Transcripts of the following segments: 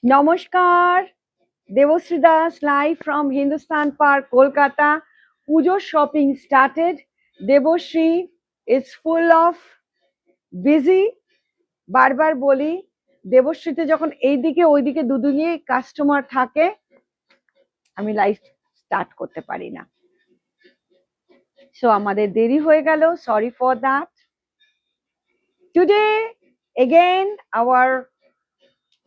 Namaskar, Devashree Das live from Hindustan Park, Kolkata. Pujo shopping started. Devashree is full of busy. বারবার বলি দেবশ্রীতে যখন এইদিকে ওইদিকে দুদিকে কাস্টমার থাকে আমি লাইভ স্টার্ট করতে পারি না, সো আমাদের দেরি হয়ে গেল, sorry for that. Today again our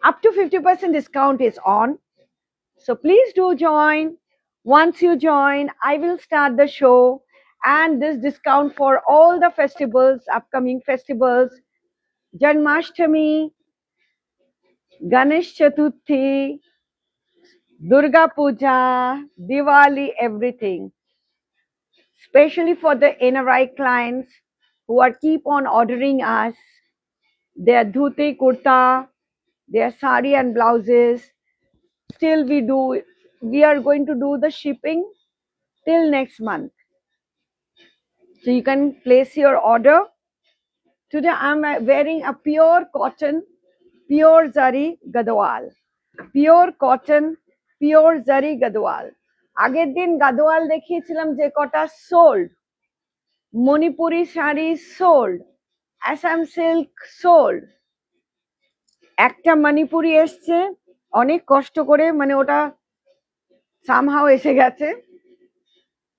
up to 50% discount is on. So please do join. Once you join, I will start the show and this discount for all the festivals, upcoming festivals, Janmashtami, Ganesh Chaturthi, Durga Puja, Diwali, everything. Especially for the NRI clients who are keep on ordering us, their dhuti, kurta, their sari and blouses. Still we are going to do the shipping till next month. So you can place your order. Today I'm wearing a pure cotton, pure zari gadwal. Pure cotton, pure zari gadwal. আগের দিন গাদোয়াল দেখিয়েছিলাম যে কটা sold, Manipuri sari sold, Assam silk sold. একটা মণিপুরি এসছে অনেক কষ্ট করে, মানে ওটা সামহাও এসে গেছে,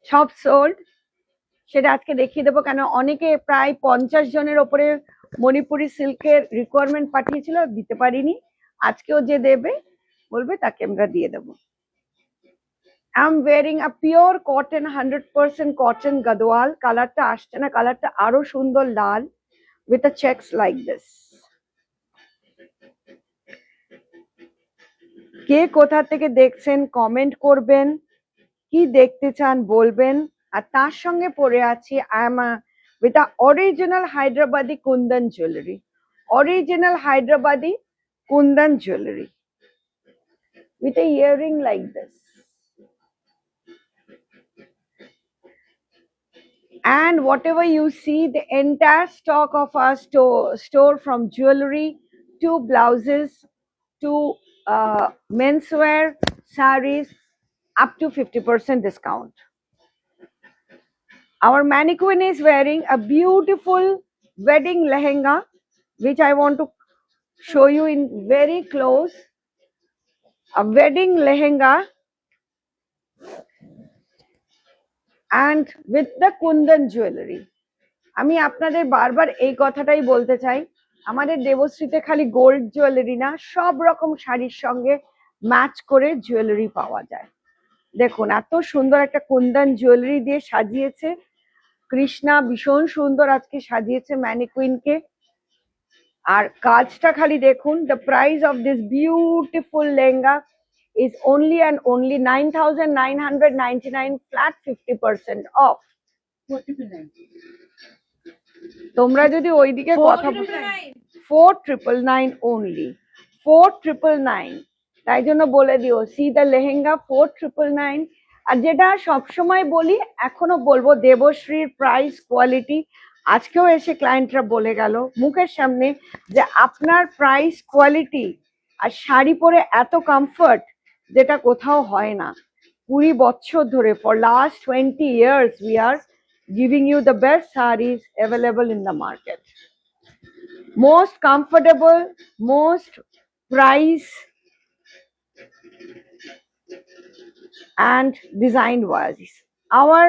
সব সোল্ড। সেটা আজকে দেখিয়ে দেবো, কেন অনেকে প্রায় 50 জনের ওপরে মণিপুরি সিল্কের রিকোয়ারমেন্ট পাঠিয়েছিল, দিতে পারিনি। আজকেও যে দেবে বলবে তাকে আমরা দিয়ে দেবো। I am wearing a pure cotton, 100% cotton Gadwal. কালারটা আসছে না, কালারটা আরো সুন্দর লাল with a checks like this. কে কোথা থেকে দেখছেন কমেন্ট করবেন, কি দেখতে চান বলবেন। আর তার সঙ্গে পরে আছি I am with a original Hyderabadi Kundan jewelry. Original Hyderabadi Kundan jewelry with a earring like this. And whatever you see, the entire stock of our store from jewelry to blouses to menswear sarees up to 50% discount. Our mannequin is wearing a beautiful wedding lehenga, which I want to show you in very close. A wedding lehenga and with the Kundan jewelry. আমি আপনাদের বারবার এই কথাটাই বলতে চাই, আমাদের দেবশ্রীতে খালি gold jewellery না, সব রকম শাড়ির সঙ্গে ম্যাচ করে জুয়েলারি পাওয়া যায়। দেখুন এত সুন্দর একটা কুন্দন জুয়েলারি দিয়ে সাজিয়েছে কৃষ্ণা, ভীষণ সুন্দর আজকে সাজিয়েছে ম্যানিকুইনকে। আর কাজটা খালি দেখুন। The price of this beautiful lehenga is only and only 9,999 flat 50% off. তোমরা যদি ওইদিকে কথা 4,999 only, 4,999। তাই জন্য বলে দিও, সি দ্য লেহেঙ্গা 4,999। আর যেটা সবসময় বলি এখনো বলবো, দেবশ্রীর প্রাইস কোয়ালিটি। আজকেও এসে ক্লায়েন্টরা বলে গেল মুখের সামনে যে আপনার প্রাইস কোয়ালিটি আর শাড়ি পরে এত কমফর্ট যেটা কোথাও হয় না। 20 বছর ধরে, for last 20 years we are giving you the best sarees available in the market. Most comfortable, most price and designed wise. Our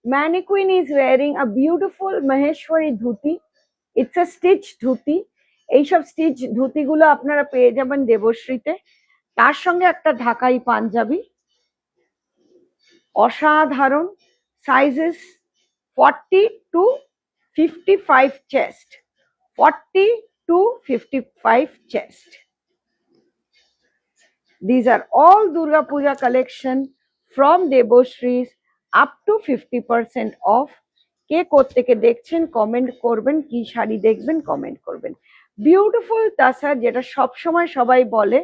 mannequin is wearing a beautiful Maheshwari dhuti. It's a stitch dhuti. এইসব stitch dhoti গুলো আপনারা পেয়ে যাবেন দেবশ্রীতে। তার সঙ্গে একটা ঢাকাই পাঞ্জাবি, অসাধারণ। Sizes 40 to 55 chest, 40 to 55 chest. These are all Durga Puja collection from Debashree's up to 50% off. কে কোত্থেকে দেখছেন কমেন্ট করবেন, কি শাড়ি দেখবেন কমেন্ট করবেন। বিউটিফুল তাসার, যেটা সব সময় সবাই বলে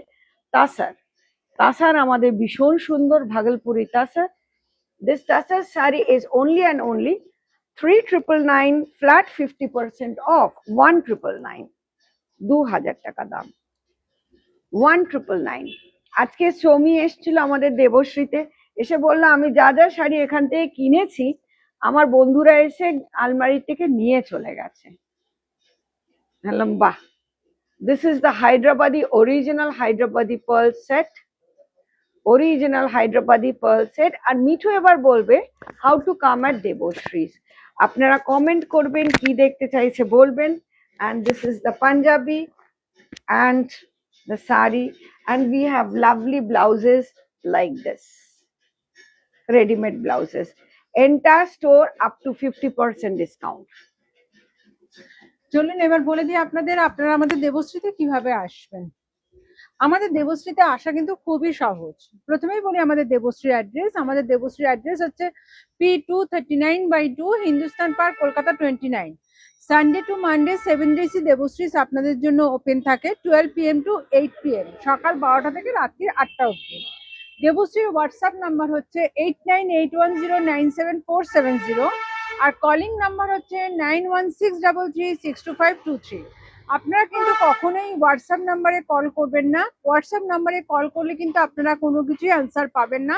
তাসার, তাসার আমাদের ভীষণ সুন্দর Bhagalpuri তাসার। This tassar saree is only and only 3,999 flat 50% off, 1,999, 2,000 টাকা দাম। 1999। আজকে সৌমি এসেছিল আমাদের দেবশ্রীতে, এসে বললো আমি যা যা শাড়ি এখান থেকে কিনেছি আমার বন্ধুরা এসে আলমারি থেকে নিয়ে চলে গেছে। বললাম বাহ, this is the Hyderabadi original Hyderabadi pearl set, original Hyderabadi pearl set. আর মিঠু এবার বলবে how to come at Debashree's. আপনারা কমেন্ট করবেন কি দেখতে চাইছে বলবেন। and this is the Punjabi and the sari, and we have lovely blouses like this, ready-made blouses, entire store up to 50% discount. চলুন এবার বলে দিই আপনারা আমাদের দেবশ্রীতে কিভাবে আসবেন। আমাদের দেবশ্রীতে আসা কিন্তু খুবই সহজ। প্রথমেই বলি আমাদের দেবশ্রীর অ্যাড্রেস। আমাদের দেবশ্রীর অ্যাড্রেস হচ্ছে P239/2 Hindustan park, Kolkata 29। Sunday to Monday 7 days Debashree's আপনাদের জন্য ওপেন থাকে 12 PM to 8 PM, সকাল 12টা থেকে রাত্রি 8টা অবধি। দেবশ্রীর হোয়াটসঅ্যাপ নাম্বার হচ্ছে 8981097470, আর কলিং নাম্বার হচ্ছে 9163362523। আপনারা কিন্তু কখনোই হোয়াটসঅ্যাপ নাম্বারে কল করবেন না। হোয়াটসঅ্যাপ নাম্বারে কল করলে কিন্তু আপনারা কোনো কিছুই অ্যান্সার পাবেন না।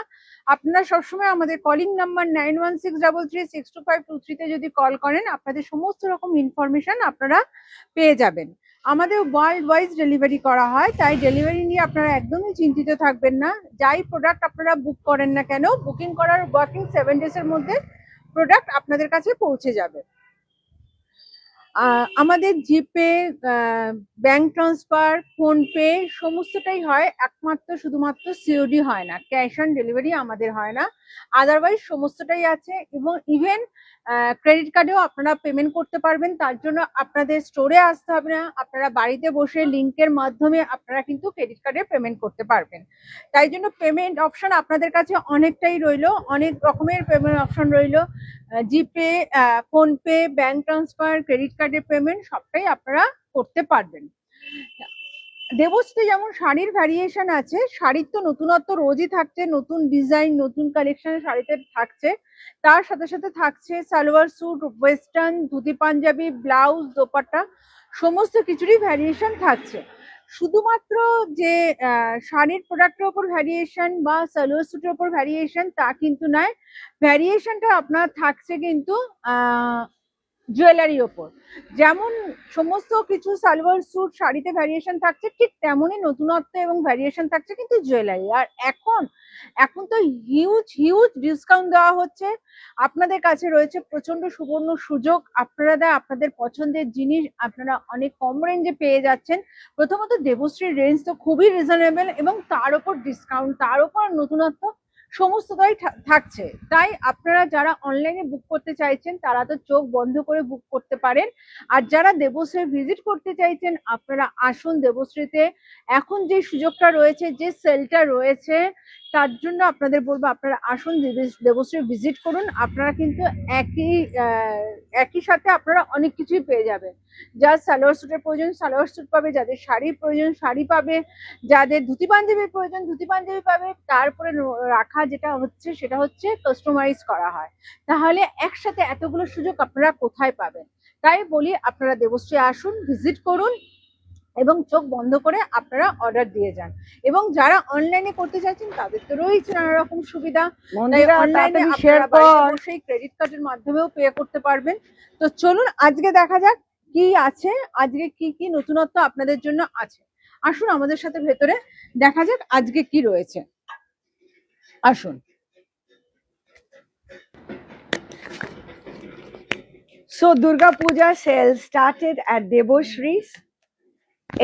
আপনারা সবসময় আমাদের কলিং নাম্বার 9163362523 তে যদি কল করেন আপনাদের সমস্ত রকম ইনফরমেশন আপনারা পেয়ে যাবেন। আমাদের ওয়ার্ল্ড ওয়াইজ ডেলিভারি করা হয়, তাই ডেলিভারি নিয়ে আপনারা একদমই চিন্তিত থাকবেন না। যাই প্রোডাক্ট আপনারা বুক করেন না কেন, বুকিং করার ওয়ার্কিং 7 days এর মধ্যে প্রোডাক্ট আপনাদের কাছে পৌঁছে যাবে। আমাদের জিপে, ব্যাংক ট্রান্সফার, ফোনপে সমস্তটাই হয়, একমাত্র শুধুমাত্র সিওডি হয় না, ক্যাশ অন ডেলিভারি আমাদের হয় না। আদারওয়াইজ সমস্তটাই আছে, এবং ইভেন ক্রেডিট কার্ডেও আপনারা পেমেন্ট করতে পারবেন। তার জন্য আপনাদের স্টোরে আসতে হবে না, আপনারা বাড়িতে বসে লিঙ্কের মাধ্যমে আপনারা কিন্তু ক্রেডিট কার্ডে পেমেন্ট করতে পারবেন। তাই জন্য পেমেন্ট অপশন আপনাদের কাছে অনেকটাই রইলো, অনেক রকমের পেমেন্ট অপশন রইলো। জিপে, ফোনপে, ব্যাংক ট্রান্সফার, ক্রেডিট কার্ডের পেমেন্ট সবটাই আপনারা করতে পারবেন। দেবশ্রীতে যেমন শাড়ির ভ্যারিয়েশন আছে, শাড়ির তো নতুনত্ব রোজই থাকছে, নতুন ডিজাইন নতুন কালেকশনের শাড়িতে থাকছে। তার সাথে সাথে থাকছে salwar suit, western, dhoti panjabi, blouse, dupatta সমস্ত কিছুরই ভ্যারিয়েশন থাকছে। শুধুমাত্র যে শাড়ির প্রোডাক্টের উপর ভ্যারিয়েশন বা সালোয়ার স্যুটের উপর ভ্যারিয়েশন তা কিন্তু নয়, ভ্যারিয়েশনটা আপনার থাকছে কিন্তু জুয়েলারির ওপর। যেমন সমস্ত কিছু সালোয়ার স্যুট শাড়িতে ভ্যারিয়েশন থাকছে, ঠিক তেমনই নতুনত্ব এবং ভ্যারিয়েশন থাকছে কিন্তু জুয়েলারি। আর এখন তো হিউজ ডিসকাউন্ট দেওয়া হচ্ছে। আপনাদের কাছে রয়েছে প্রচন্ড সুবর্ণ সুযোগ, আপনারা আপনাদের পছন্দের জিনিস আপনারা অনেক কম রেঞ্জে পেয়ে যাচ্ছেন। প্রথমত দেবশ্রীর রেঞ্জ তো খুবই রিজনেবল, এবং তার উপর ডিসকাউন্ট, তার উপর নতুনত্ব সমস্তটাই থাকছে। তাই আপনারা যারা অনলাইনে বুক করতে চাইছেন তারা তো চোখ বন্ধ করে বুক করতে পারেন, আর যারা দেবশ্রী ভিজিট করতে চাইছেন আপনারা আসুন দেবশ্রীতে। এখন যে সুযোগটা রয়েছে, যে সেলটা রয়েছে, তার জন্য আপনাদের বলবো আপনারা আসুন দেবশ্রী ভিজিট করুন। আপনারা কিন্তু একই সাথে আপনারা অনেক কিছুই পেয়ে যাবেন। যার সালোয়ার স্যুটের প্রয়োজন সালোয়ার স্যুট পাবে, যাদের শাড়ির প্রয়োজন শাড়ি পাবে, যাদের ধুতি পাঞ্জাবির প্রয়োজন ধুতি পাঞ্জাবি পাবে। তারপরে রাখা যেটা হচ্ছে সেটা হচ্ছে কাস্টমাইজ করা হয়। তাহলে একসাথে এতগুলো সুযোগ আপনারা কোথায় পাবেন? তাই বলি আপনারা দেবশ্রী আসুন, ভিজিট করুন, এবং চোখ বন্ধ করে আপনারা অর্ডার দিয়ে যান। এবং যারা অনলাইনে করতে চাইছেন তাদের তো রয়েছে নানা রকম সুবিধা, তাই অনলাইনে আপনারা বাড়িতে বসেই ক্রেডিট কার্ডের মাধ্যমেও পে করতে পারবেন। তো চলুন আজকে দেখা যাক কি আছে, আজকে কি নতুনত্ব আপনাদের জন্য আছে। আসুন আমাদের সাথে ভেতরে দেখা যাক আজকে কি রয়েছে, আসুন। So Durga Puja sale started at Debashrees.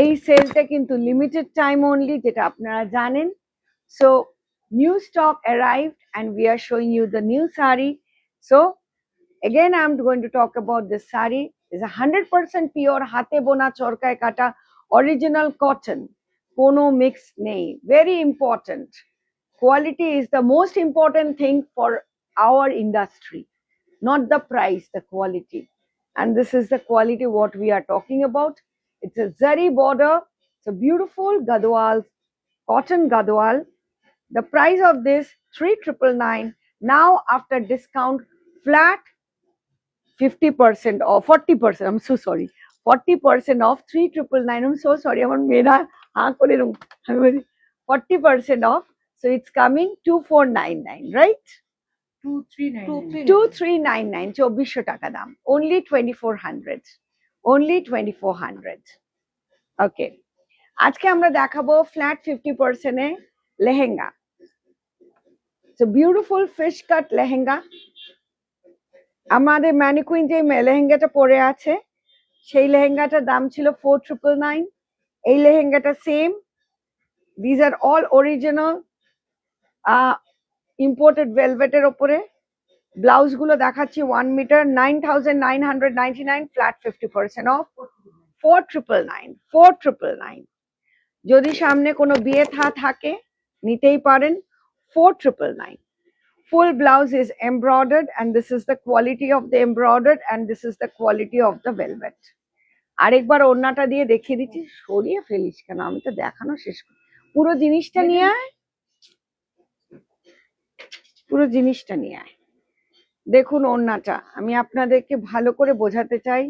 এই সেলটা কিন্তু লিমিটেড টাইম অনলি, যেটা আপনারা জানেন। So new stock arrived and we are showing you the new sari. So again I'm going to talk about this sari. It's 100% pure হাতে বোনা চরকায় কাটা original cotton, কোনো mix নেই। Very important. Quality is the most important thing for our industry, not the price, the quality. And this is the quality what we are talking about. It's a zari border. It's a beautiful gadwal, cotton gadwal. The price of this 3,999. Now after discount, flat 50% or 40%. I'm so sorry. 40% off 3,999. I'm so sorry. আমার মেয়েরা হা করে এরকম আমি বলি 40% off, so it's coming 2499, right? 2399 2400 টাকা দাম, only 2400, only 2400. ওকে, আজকে আমরা দেখাবো ফ্ল্যাট 50% এ lehenga. So beautiful fish cut lehenga. আমাদের ম্যানিকুইন যে লেহেঙ্গাটা পরে আছে সেই লেহেঙ্গাটার দাম ছিল 4999। এই লেহেঙ্গাটা same, these are all original imported ভেলভেটের ওপরে। ব্লাউজ গুলো দেখাচ্ছি 1 মিটার, 9999, ফ্ল্যাট 50% অফ, 4999। যদি সামনে কোনো বিয়ে থাকে নিতেই পারেন, 4999। Full blouse is embroidered and this is the quality of the embroidered and this is the quality of the velvet. আরেকবার ওড়নাটা দিয়ে দেখিয়ে দিচ্ছি, সরিয়ে ফেলিস কেন, আমি তো দেখানো শেষ করি। পুরো জিনিসটা নিয়ে আয়, পুরো জিনিসটা নিয়ে আয়। দেখুন ওড়নাটা, আমি আপনাদেরকে ভালো করে বোঝাতে চাই।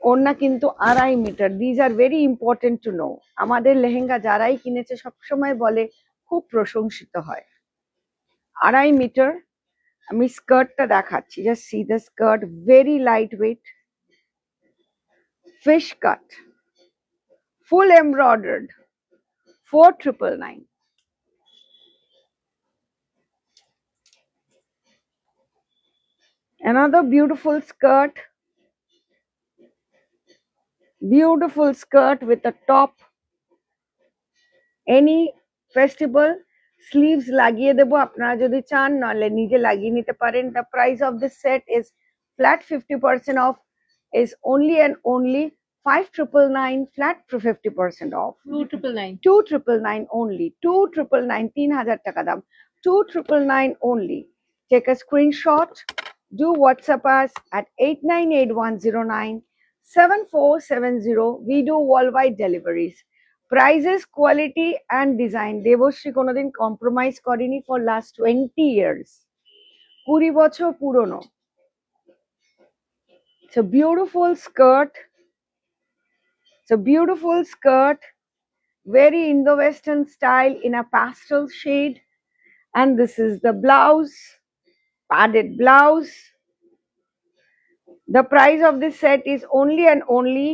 ওড়না কিন্তু 2.5 metre. These are very important to know. আমাদের লেহেঙ্গা যারাই কিনেছে সবসময় বলে খুব প্রশংসিত হয়। 2.5 মিটার। আমি স্কার্টটা দেখাচ্ছি, just see the skirt, very light weight, fish cut, full embroidered, 4999। Another beautiful skirt with a top, any festival sleeves লাগিয়ে দেবো আপনারা যদি চান, নাহলে নিজে লাগিয়ে নিতে পারেন। The price of this set is flat 50% off, is only and only 5999, flat 50% off, 2999 only, 2999, 3000 টাকা দাম, 2999 only. Take a screenshot, do WhatsApp us at 8981097470. We do worldwide deliveries. Prices, quality and design, Debashree কোনোদিন compromise করেনি for last 20 years, 20 বছর পুরনো। It's a beautiful skirt, very Indo-Western style in a pastel shade, and this is the blouse, padded blouse. The price of this set is only and only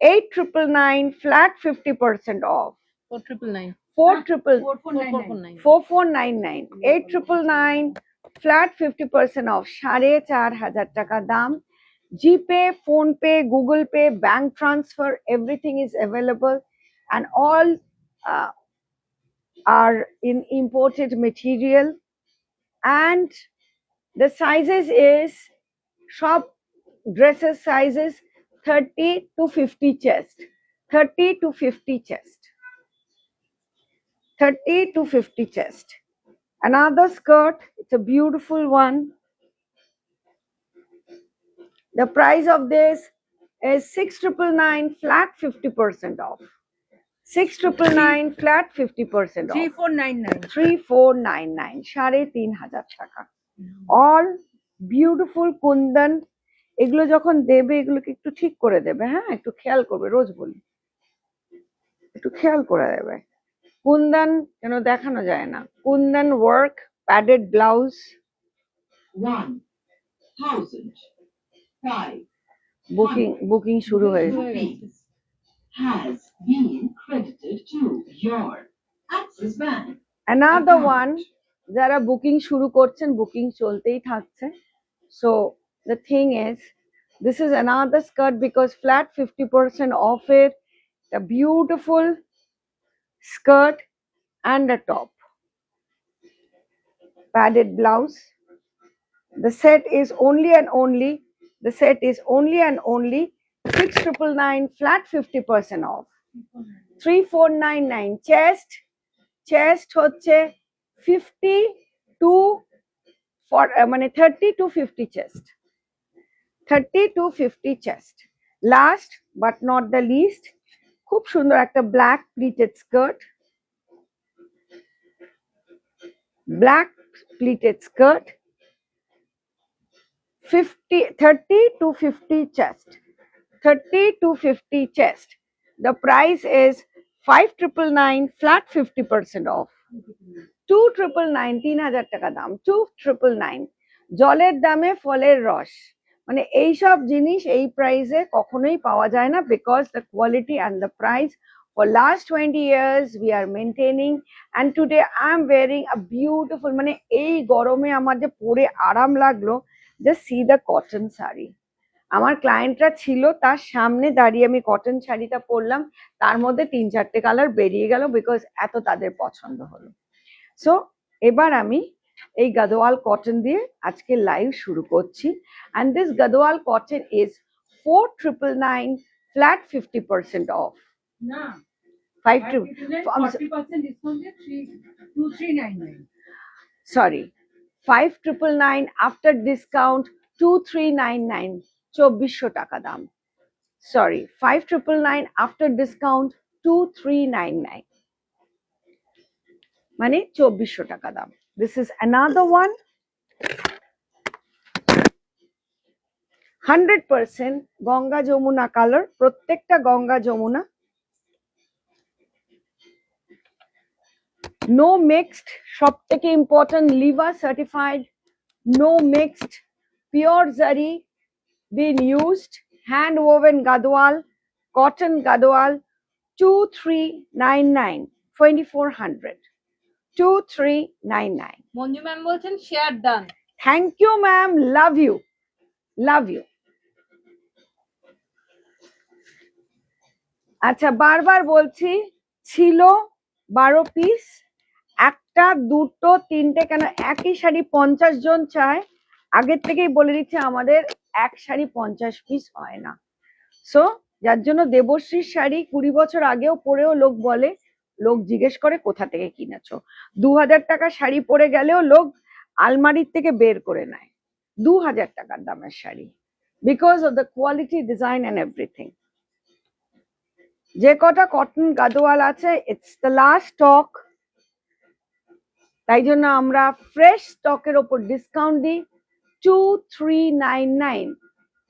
8999, flat 50% off. 4999, 4499, 8999, flat 50% off, 4500 টাকা দাম। GPay, PhonePe, Google Pay, bank transfer, everything is available, and all are in imported material, and the sizes is shop dresses sizes 30 to 50 chest, 30 to 50 chest, 30 to 50 chest. Another skirt, it's a beautiful one. The price of this is 6999, flat 50% off, 6999, flat 50% off, 3499, 3499, 3500 টাকা। All beautiful Kundan. এগুলো যখন দেবে এগুলোকে একটু ঠিক করে দেবে, হ্যাঁ একটু খেয়াল করবে, রোজ বলি একটু খেয়াল করে দেবে। কুন্দন কেন দেখানো যায় না, Kundan work, padded blouse, 1005 booking শুরু হয়েছে। rupees has been credited to your Axis Bank. Another one, যারা বুকিং শুরু করছেন বুকিং চলতেই থাকছে। So the thing is, this is another skirt because flat 50% off it, a beautiful skirt and a top, padded blouse. The set is only and only 6999, flat 50% off, 3499. chest হচ্ছে 50 to মানে 30 to 50 chest, 30 to 50 chest. Last but not the least, খুব সুন্দর একটা black pleated skirt, black pleated skirt, 30 to 50 chest, 30 to 50 chest. The price is 5999 flat 50% off. 2999 3000 টাকা দাম, 2999 জলের দামে ফলের রস। মানে এইসব জিনিস এই প্রাইসে কখনোই পাওয়া যায় না, because the quality and the price for last 20 years we are maintaining, and today I am wearing a beautiful, মানে এই গরমে আমার যে পরে আরাম লাগলো, just see the cotton sari. আমার ক্লায়েন্টরা ছিল, তার সামনে দাঁড়িয়ে আমি কটন শাড়িটা পরলাম, তার মধ্যে 3-4টে কালার বেরিয়ে গেল, বিকজ এত তাদের পছন্দ হলো। সো এবার আমি এই গাদোয়াল কটন দিয়ে আজকে লাইভ শুরু করছি, and this Gadwal cotton is 4999 flat 50% off. না 40% ডিসকাউন্ট দিয়ে 2399 sorry, 5999 after discount 2399 2400 টাকা দাম। Sorry, 5999 after discount 2399 মানে 2400 টাকা দাম। This is another one, 100% Ganga Jamuna colour, প্রত্যেকটা গঙ্গা যমুনা, no mixed, সব থেকে important Liva certified, no mixed, pure zari been used, hand woven gadwal, cotton gadwal, 2399 2400 2399। Manju ma'am বলছেন share done. Thank you ma'am, love you, love you. আচ্ছা, বারবার বলছি, ছিল 12 piece, একটা দুটো তিনটে কেন, একই শাড়ি 50 জন চায়, আগের থেকেই বলে দিচ্ছে আমাদের এক শাড়ি 50 পিস হয় না। সো যার জন্য দেবশ্রীর শাড়ি 20 বছর আগেও পরেও লোক বলে, লোক জিজ্ঞেস করে কোথা থেকে কিনেছো, 2000 টাকার শাড়ি পরে গেলেও লোক আলমারির থেকে বের করে নেয় 2000 টাকার দামের sari, because of the quality, design and everything. যে কটা কটন গাদোয়াল আছে, ইটস দ্য লাস্ট স্টক, তাই জন্য আমরা ফ্রেশ স্টকের ওপর ডিসকাউন্ট দিই 2399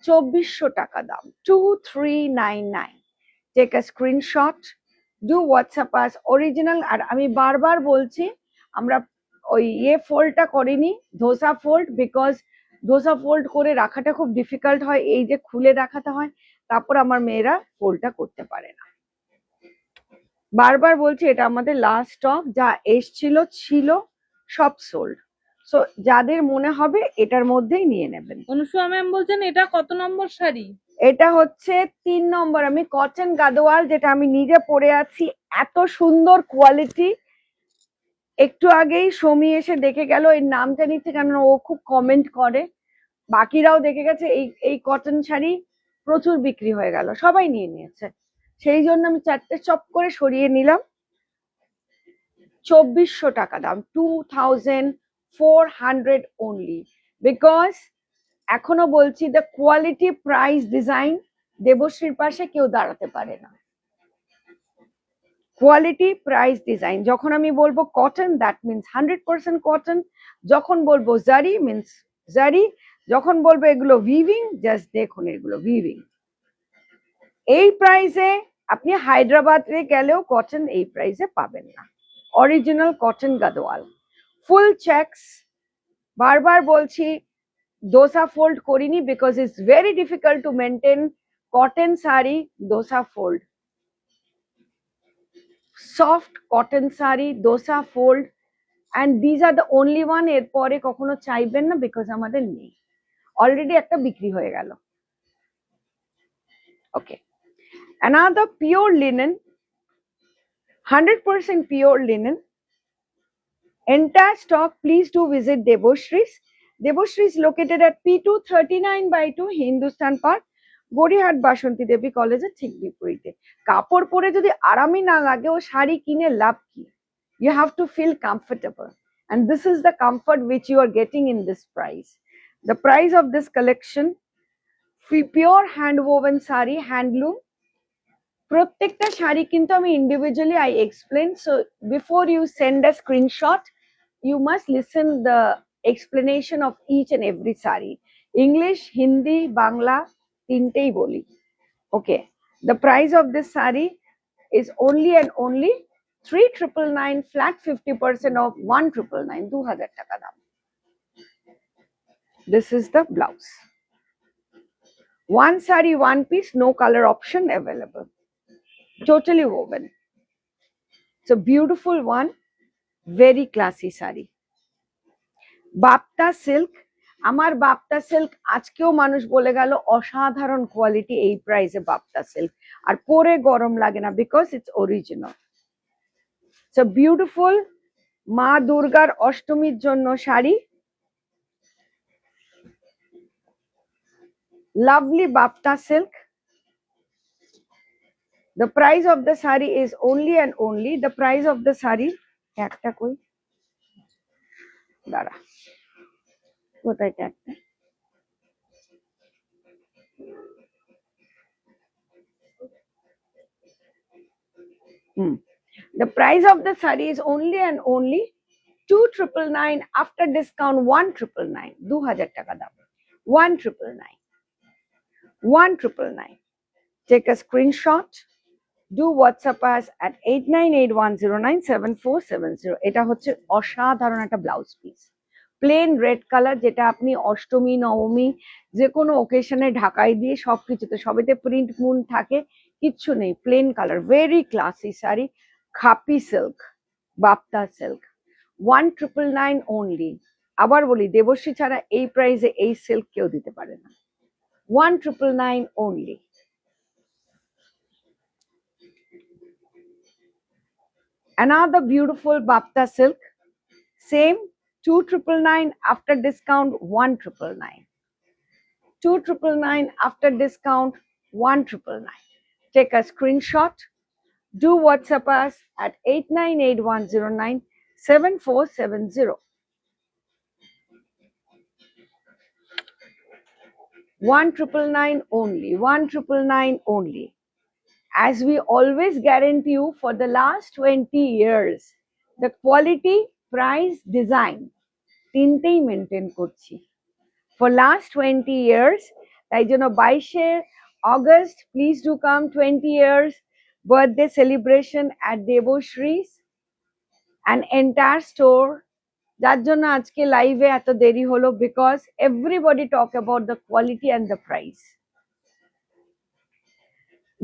2400 টাকা দাম, 2399। Take a screenshot, do WhatsApp us original. আর আমি বারবার বলছি, আমরা ওই ফোল্ডটা করিনি, dosa fold, because dosa fold করে রাখাটা খুব ডিফিকাল্ট হয়, এই যে খুলে দেখাতে হয়, তারপর আমার মেয়েরা ফোল্ডটা করতে পারে না। বারবার বলছি, এটা আমাদের লাস্ট স্টক, যা এসছিল ছিল সব সোল্ড। সো যাদের মনে হবে এটার মধ্যেই নিয়ে নেবেন। অনুসুয়া ম্যাম বলছেন এটা কত নম্বর শাড়ি? এটা হচ্ছে 3 নম্বর। আমি কটন গাদোয়াল, যেটা আমি নিজে পরে আছি, এত সুন্দর কোয়ালিটি। একটু আগেই সমী এসে দেখে গেল, এর নামটা নিচ্ছে কেন, ও খুব কমেন্ট করে, বাকিরাও দেখে গেছে, এই কটন শাড়ি প্রচুর বিক্রি হয়ে গেল, সবাই নিয়ে নিয়েছে, সেই জন্য আমি 4টে চপ করে সরিয়ে নিলাম। 2400 টাকা দাম, 2400 only, বিকজ এখনো বলছি, দ্য কোয়ালিটি, প্রাইস, ডিজাইন, দেবশ্রীর পাশে কেউ দাঁড়াতে পারে না। Quality, price, design. যখন আমি বলবো কটন, দ্যাট মিনস 100% কটন। যখন বলবো জারি, মিনস জারি। যখন বলবো এগুলো উইভিং, জাস্ট দেখুন এগুলো উইভিং। এই প্রাইসে আপনি হায়দ্রাবাদে গেলেও কটন এই প্রাইসে পাবেন না। অরিজিনাল কটন গাদোয়াল, ফুল চেকস। বারবার বলছি, দোসা ফোল্ড করিনি, because it's very difficult to maintain cotton sari dosa fold. Soft cotton sari dosa fold, and these are the only one. এরপরে কখনো চাইবেন না, বিকজ আমাদের নেই, অলরেডি একটা বিক্রি হয়ে গেল। ওকে, another pure linen, 100% pure linen, entire stock. Please do visit Deboshris. Deboshris is located at P239/2 Hindustan Park, Gariahat বাসন্তী দেবী কলেজের ঠিক বিপরীতে। কাপড় পরে যদি আরামই না লাগে, ও শাড়ি কিনে লাভ কি? You have to feel comfortable, and this is the comfort which you are getting in this price. The price of this collection, pure hand woven sari, handloom. প্রত্যেকটা শাড়ি কিন্তু আমি individually I explain, so before you send a screenshot, you must listen the explanation of each and every sari. English, Hindi, Bangla তিনটেই বলি। Okay, the price of this sari, is only and only 3,999 flat 50% of 1,999 2,000 টাকা দাম। This is the blouse. One saree, one piece, no color option available. Totally woven. It's a beautiful one, very classy saree. Bapta silk, আমার Bapta silk আজকেও মানুষ বলে গেল অসাধারণ quality এই প্রাইসে বাপ্তা সিল্ক, আর পরে গরম লাগে না because it's original. It's a beautiful মা দুর্গার অষ্টমীর জন্য sari, lovely bapta silk. The price of the saree is only and only the price of the saree একটা কই দাঁড়া কোথায় একটা the price of the saree is only and only 2,999 after discount 1,999 2,000 টাকা দাম 1,999 1,999 take a screenshot, do WhatsApp us at 8981097470 এটা হচ্ছে অসাধারণ একটা blouse piece, plain red colour, যেটা আপনি অষ্টমী নবমী যে কোনো ওকেশনে ঢাকাই দিয়ে সবকিছুতে সবেতে প্রিন্ট মুন থাকে কিচ্ছু নেই, plain colour, very classy sari, খাপি সিল্ক, বাপ্তা সিল্ক 1,999 অনলি। আবার বলি দেবশ্রী ছাড়া এই প্রাইসে এই সিল্ক কেউ দিতে পারে না, 1,999 only. Another beautiful bapta silk, same 2,999 after discount 1,999 2,999 after discount 1,999 take a screenshot, do WhatsApp us at 8981097470 1,999 only, 1,999 only. As we always guarantee you for the last 20 years, the quality, price, design, তিনটেই maintain করছি for last 20 years. তাই জন্য 22 August, please do come, 20 years birthday celebration at Deboshri's, an entire store. যার জন্য আজকে লাইভে এত দেরি হলো because everybody talk about the quality and the price.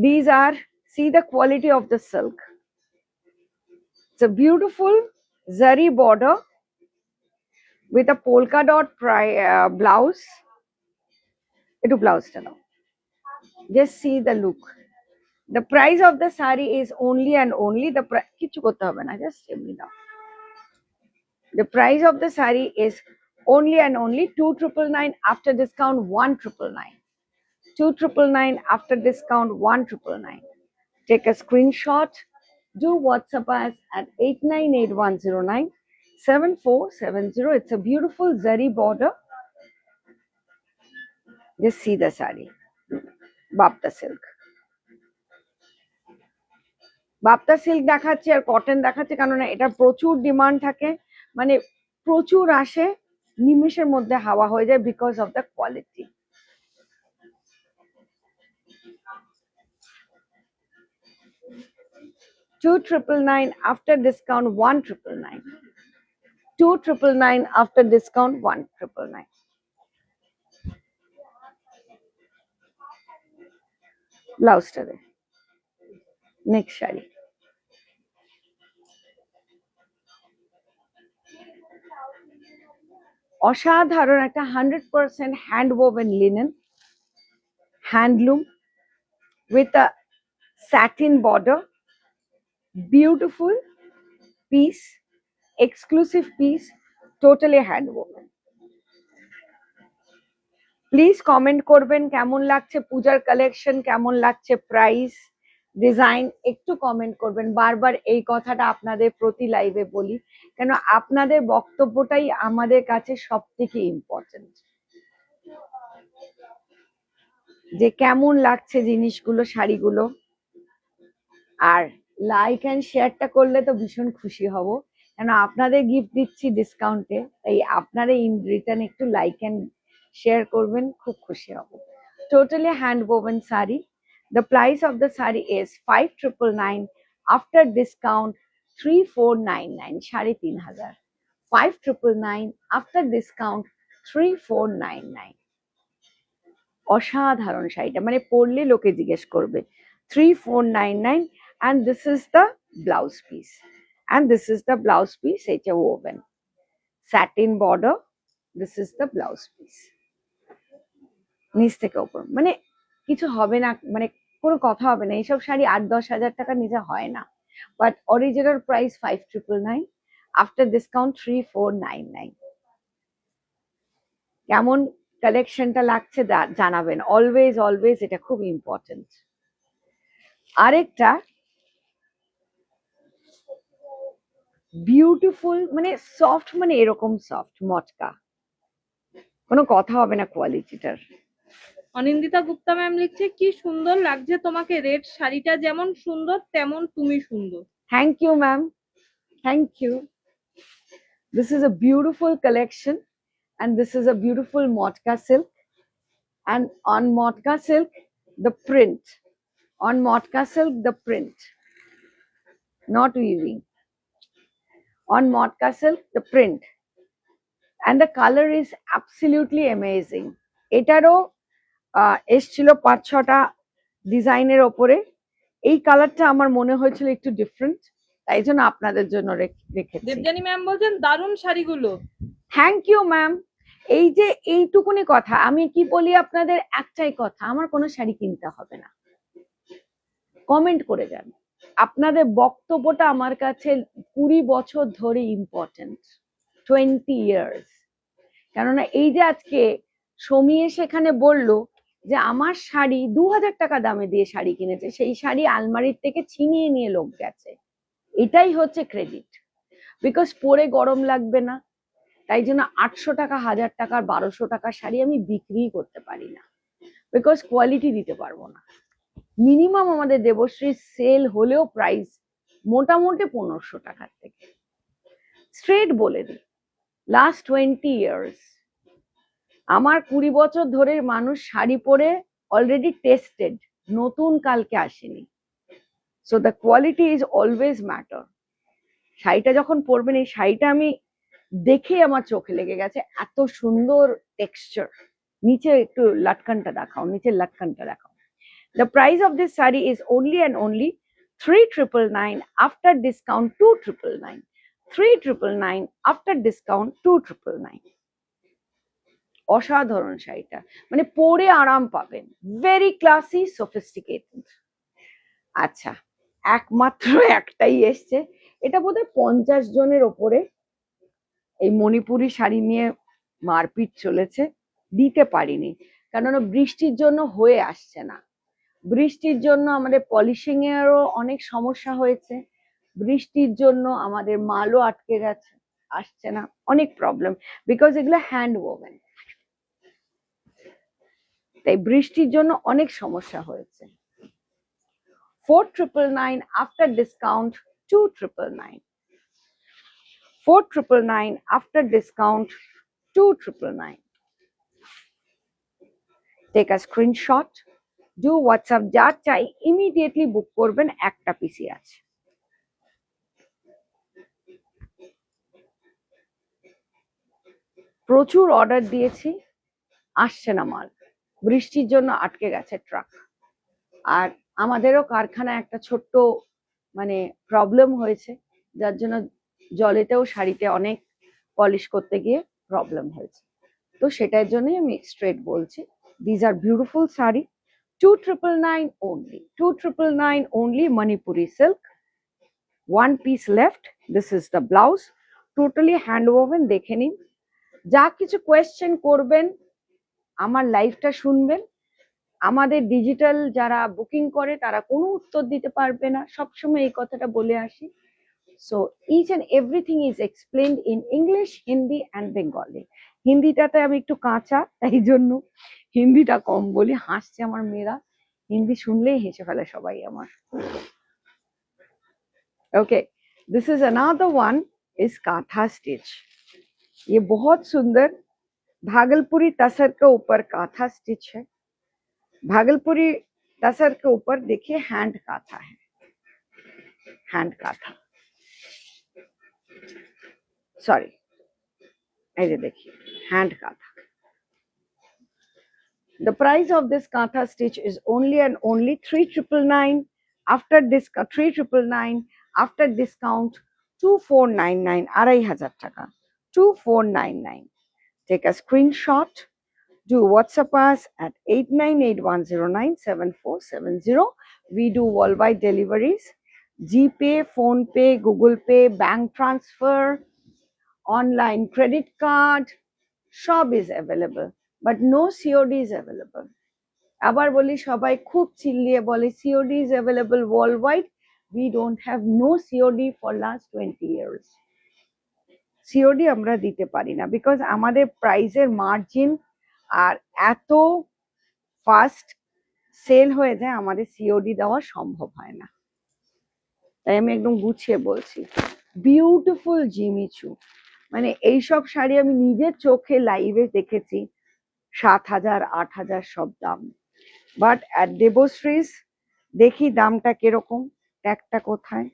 These are, see the quality of the silk. It's a beautiful zari border with a polka dot blouse. It's a blouse now. Just see the look. The price of the saree is only and only the kichu korte hobe na, just এমনি দাও। The price of the saree is only and only 2,999 after discount 1,999 2,999 after discount 1,999 take a screenshot, do WhatsApp us at 8981097470 it's a beautiful zari border, just see the saree, bapta silk, Bapta silk দেখাচ্ছি আর cotton দেখাচ্ছি কারণ এটা প্রচুর demand থাকে, মানে প্রচুর আসে, নিমেষের মধ্যে হাওয়া হয়ে যায় because of the quality. $2,999 after discount 1,999 $2,999 after discount 1,999 ব্লাউজটা দে নেক্সট শাড়ি, অসাধারণ একটা 100% hand woven linen, handloom with a satin border, beautiful piece, exclusive piece, totally hand woven. Please comment করবেন কেমন লাগছে পূজার কালেকশন, কেমন লাগছে প্রাইস, ডিজাইন, একটু কমেন্ট করবেন। বারবার এই কথাটা আপনাদের প্রতি লাইভে বলি কেন আপনাদের বক্তব্যটাই আমাদের কাছে সব থেকে ইম্পর্টেন্ট, যে কেমন লাগছে জিনিসগুলো, শাড়িগুলো। আর লাইক অ্যান্ড শেয়ারটা করলে তো ভীষণ খুশি হব কেন আপনাদের গিফট দিচ্ছি ডিসকাউন্টে, তাই আপনারা ইন রিটার্ন একটু লাইক অ্যান্ড শেয়ার করবেন, খুব খুশি হব। Totally hand woven sari, the price of the saree is 5,999 after discount 3499 3,500 5,999 after discount 3499 অসাধারণ শাড়িটা মানে পরলে লোকে জিজ্ঞেস করবে 3499 and this is the blouse piece and this is the blouse piece এটা woven satin border this is the blouse piece নিচ থেকে উপর মানে কিছু হবে না মানে কোনো কথা হবে না এইসব শাড়ি 8-10 হাজার টাকার নিচে হয় না but original price 5,999 after discount 3499 কেমন কালেকশনটা লাগছে জানাবেন অলওয়েজ অলওয়েজ এটা খুব ইম্পর্টেন্ট আরেকটা বিউটিফুল মানে সফট মানে এরকম সফট মটকা কোনো কথা হবে না কোয়ালিটিটার অনিন্দিতা গুপ্তা ম্যাম লিখছে কি সুন্দর লাগছে তোমাকে রেড শাড়িটা যেমন সুন্দর তেমন তুমি সুন্দর thank you ma'am thank you this is a beautiful collection and this is a beautiful motka silk and on motka silk the print on motka silk the print not weaving on motka silk the print and the color is absolutely amazing এটারও এসছিল 5-6টা ডিজাইনের ওপরে এই কালারটা আমার মনে হয়েছিল একটু ডিফারেন্ট তাই জন্য আপনাদের জন্য রেখেছি দেবজানী ম্যাম বলছেন দারুণ শাড়িগুলো থ্যাংক ইউ ম্যাম এই যে এইটুকুনি কথা আমি কি বলি আপনাদের একটাই কথা আমার কোনো শাড়ি কিনতে হবে না কমেন্ট করে যান আপনাদের বক্তব্যটা আমার কাছে 20 বছর ধরে ইম্পর্টেন্ট 20 ইয়ার্স কেননা এই যে আজকে সমী এসে এখানে বললো যে আমার শাড়ি 2000 টাকা দামে দিয়ে শাড়ি কিনেছে সেই শাড়ি আলমারির থেকে ছিনিয়ে নিয়ে লোক গেছে এটাই হচ্ছে ক্রেডিট বিকজ পরে গরম লাগবে না তাই জন্য 800 টাকা 1000 টাকার 1200 টাকার শাড়ি আমি বিক্রি করতে পারি না বিকজ কোয়ালিটি দিতে পারবো না মিনিমাম আমাদের দেবশ্রী সেল হলেও প্রাইস মোটামুটি 1500 টাকার থেকে স্ট্রেট বলে দিই লাস্ট 20 ইয়ার্স আমার 20 বছর ধরে মানুষ শাড়ি পরে অলরেডি টেস্টেড নতুন কালকে আসেনি so the quality is always matter শাড়িটা যখন পরবেন এই শাড়িটা আমি দেখে আমার চোখে লেগে গেছে এত সুন্দর টেক্সচার নিচে একটু লটকনটা দেখাও নিচে লটকনটা দেখাও the price of this saree is only and only 3,999 after discount 2,999 3,999 after discount 2,999 অসাধারণ শাড়িটা মানে পরে আরাম পাবেন ভেরি ক্লাসি সফিস্টিকেটেড আচ্ছা একমাত্র একটাই এসছে এটা বোধহয় 50 জনের ওপরে এই মণিপুরি শাড়ি নিয়ে মারপিট চলেছে দিতে পারিনি কেননা বৃষ্টির জন্য হয়ে আসছে না বৃষ্টির জন্য আমাদের পলিশিং এরও অনেক সমস্যা হয়েছে বৃষ্টির জন্য আমাদের মালও আটকে গেছে আসছে না অনেক প্রবলেম বিকজ এগুলো হ্যান্ড ওভেন তাই বৃষ্টির জন্য অনেক সমস্যা হয়েছে 4,999 after discount 2,999 4,999 after discount 2,999 take a screenshot do WhatsApp যার চাই ইমিডিয়েটলি বুক করবেন একটা পিসি আছে প্রচুর অর্ডার দিয়েছি আসছে না মাল বৃষ্টির জন্য আটকে গেছে ট্রাক আর আমাদেরও কারখানায় একটা ছোট্ট মানে প্রবলেম হয়েছে যার জন্য জলেতেও শাড়িতে অনেক পলিশ করতে গিয়ে প্রবলেম হয়েছে তো সেটার জন্যই আমি স্ট্রেট বলছি these are beautiful sari 2,999 only 2,999 only Manipuri silk one piece left this is the blouse totally hand woven দেখে নিন যা কিছু কোয়েশ্চেন করবেন আমার লাইভটা শুনবেন আমাদের ডিজিটাল যারা বুকিং করে তারা কোনো উত্তর দিতে পারবে না সবসময় এই কথাটা বলে আসি so each and everything is explained in English Hindi and Bengali হিন্দিটাতে আমি একটু কাঁচা তাই জন্য হিন্দিটা কম বলি হাসছে আমার মেয়েরা হিন্দি শুনলেই হেসে ফেলে সবাই আমার okay this is another one is kantha stitch ये बहुत सुंदर भागलपुरी तसर के ऊपर काथा स्टिच है भागलपुरी तसर के ऊपर देखिए हैंड काथा है হ্যান্ড কাঁথা, সরি এই যে দেখি হ্যান্ড কাঁথা। The price of this katha stitch is only and only 3,999. After discount 3,999, after discount 2,499, 2,500 টাকা, 2,499. Take a screenshot, do WhatsApp us at 8981097470. We do worldwide deliveries, GPay, PhonePe, Google Pay, bank transfer, online credit card, সব is available, but no COD is available. আবার বলি, সবাই খুব চিল্লিয়ে বলে COD is available worldwide. We don't have no COD for last 20 years. COD আমরা দিতে পারি না বিকজ আমাদের প্রাইসের মার্জিন আর এত ফাস্ট সেল হয়ে যায়, আমাদের COD দেওয়া সম্ভব হয় না। তাই আমি একদম গুছিয়ে বলছি। বিউটিফুল জিমিচু, মানে এইসব শাড়ি আমি নিজের চোখে লাইভে দেখেছি 7,000 8,000 সব দাম, বাট অ্যাট দেবশ্রীস দেখি দামটা কিরকম, ট্যাগটা কোথায়।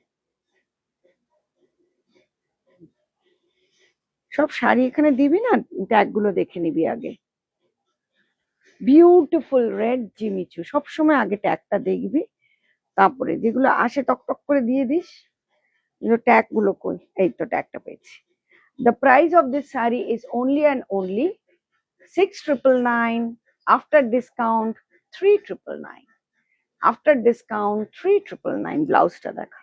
সব শাড়ি এখানে দিবি না, ট্যাগ গুলো দেখে নিবি আগে। বিউটিফুল রেড জিমিচু, সবসময় আগে ট্যাগটা দেখবি, তারপরে যেগুলো আসে টক টক করে দিয়ে দিস। ট্যাগ গুলো কই, এই তো ট্যাগটা পেয়েছি। The price of this saree is only and only 6,999. After discount 3,999. After discount 3,999. ব্লাউজটা দেখা।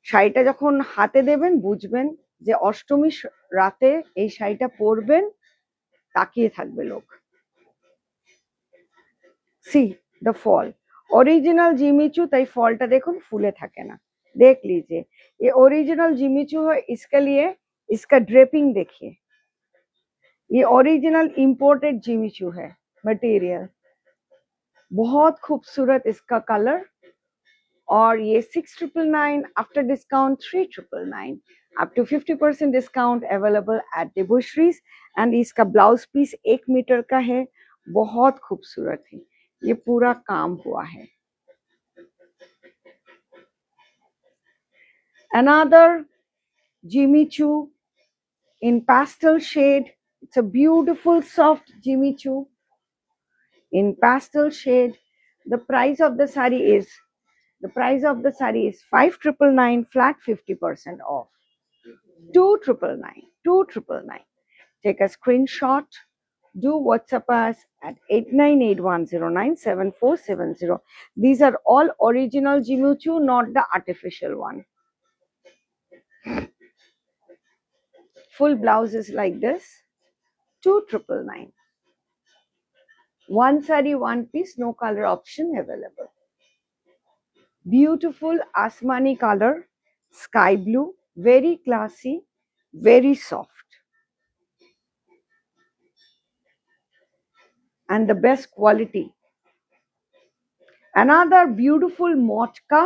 শাড়িটা যখন হাতে দেবেন বুঝবেন যে অষ্টমী রাতে এই শাড়িটা পরবেন, তাকিয়ে থাকবে লোক। See the fall. Original Jimmy Choo, তাই ফলটা দেখুন ফুলে থাকে না। देख लीजिए, ये ओरिजिनल जिमीचू है, इसके लिए इसका ड्रेपिंग देखिए। ये ओरिजिनल इंपोर्टेड जिमीचू है मटेरियल, बहुत खूबसूरत इसका कलर। और ये 6,999, after discount 3,999, up to 50% discount available at Debashree's. And इसका ब्लाउज पीस 1 मीटर का है, बहुत खूबसूरत है, ये पूरा काम हुआ है। Another Jimmy Choo in pastel shade. It's a beautiful soft Jimmy Choo in pastel shade. The price of the saree is 5,999, flat 50% off. 2,999. Take a screenshot. Do WhatsApp us at 8981097470. These are all original Jimmy Choo, not the artificial one. Full blouse is like this, 2,999. One saree, one piece, no color option available. Beautiful asmani color, sky blue, very classy, very soft, and the best quality. Another beautiful motka,